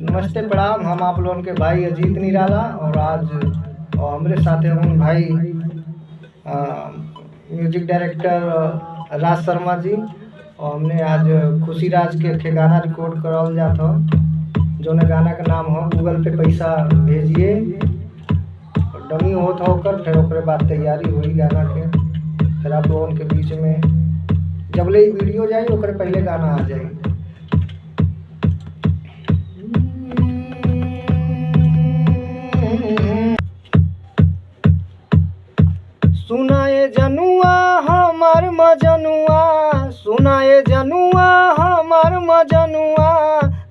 नमस्ते प्रणाम। हम आप लोगों के भाई अजीत निराला और आज हमारे साथ हैं भाई म्यूजिक डायरेक्टर राज शर्मा जी। और हमने आज खुशी राज के गाना रिकॉर्ड करल जात हो, जो गाना का नाम हो गूगल पे पैसा भेजिए। डमी होत होकर फिर ओकरे बाद तैयारी हुई गाना के, फिर आप लोगों के बीच में जबले वीडियो जाए ओकरे पहले गाना आ जाए। सुनाए जनुआ हमार मजनुआ, सुनाए जनुआ हमार मजनुआ,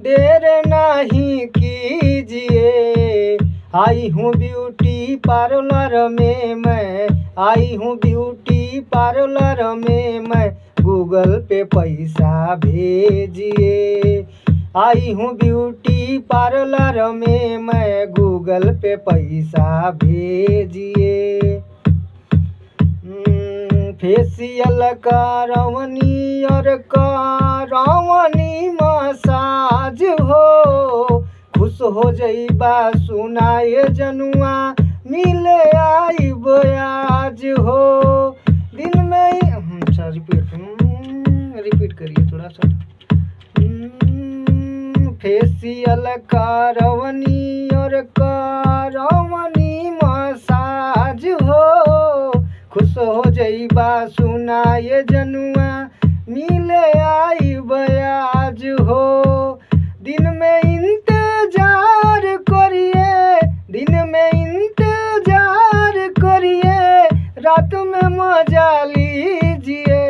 देर नहीं कीजिए। आई हूँ ब्यूटी पार्लर में मैं, आई हूँ ब्यूटी पार्लर में मैं, गूगल पे पैसा भेजिए। आई हूँ ब्यूटी पार्लर में मैं, गूगल पे पैसा भेजिए। फेसियल करवनी और करवनी मसाज हो, खुश हो जइबा सुनाए जनुआ, मिले आई बयाज हो। दिन में अच्छा रिपीट करिए थोड़ा सा। फेसियल करवनी और करवनी मसाज हो, खुश हो जइबा सुनाए जनुआ, मिले आई बयाज हो। दिन में इंतजार करिए, दिन में इंतजार करिए, रात में मजा लीजिए।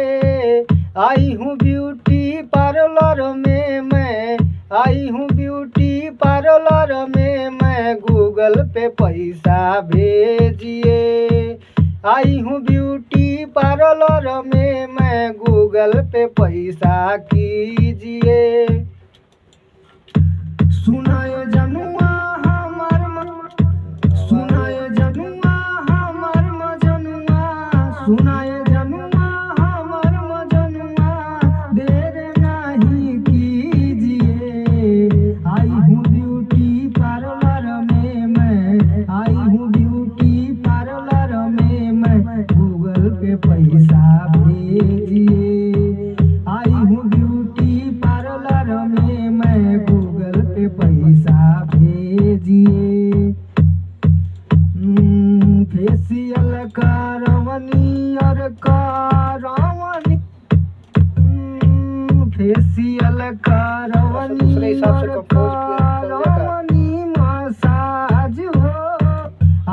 आई हूँ ब्यूटी पार्लर में मैं, आई हूँ ब्यूटी पार्लर में मैं, गूगल पे पैसा भेजिए। आई हूँ ब्यूटी पार्लर में मैं, गूगल पे पैसा कीजिए। सुनाए जनुआ हमार सुनाए जनुआ हमार मजनुआ, सुनाए जनुआ हमार मजनुआ, देर नहीं कीजिए। आई हूँ ब्यूटी पार्लर में मैं, आई हूँ ब्यूटी पार्लर में मैं, गूगल पे पैसा भेजिए। आई हूँ ब्यूटी पार्लर में मैं, गूगल पे पैसा भेजिए। फेसियल करवनी और करवनी, फेसियल करवनी और करवनी मसाज हो।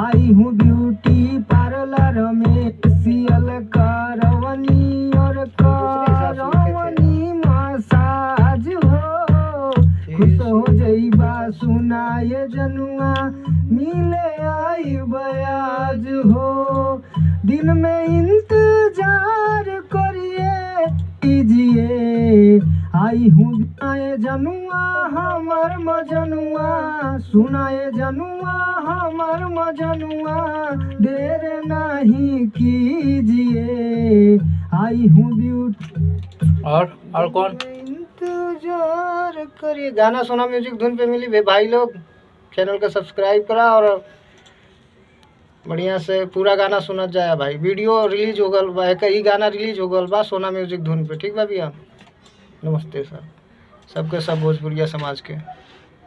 आई हूँ ब्यूटी पार्लर में, फेसियल करवनी और करवनी मसाज हो, खुश हो जइबा सुनाए जनुआ, मिले आई बयाज हो। दिन में इंतजार करिए कीजिए। आई हूँ सुनाए जनुआ हमार मजनुआ, सुनाए जनुआ हमार मजनुआ, देर नहीं कीजिए। आई हूँ ब्यूटी और कौन इंतजार करिए। गाना सोना म्यूजिक धुन पे मिली भाई लोग, चैनल को सब्सक्राइब करा और बढ़िया से पूरा गाना सुना जाए भाई। वीडियो रिलीज हो गल बा, एक ही गाना रिलीज हो गल बा सोना म्यूजिक धुन पे। ठीक बा भैया, नमस्ते सर, सबके सब भोजपुरिया समाज के।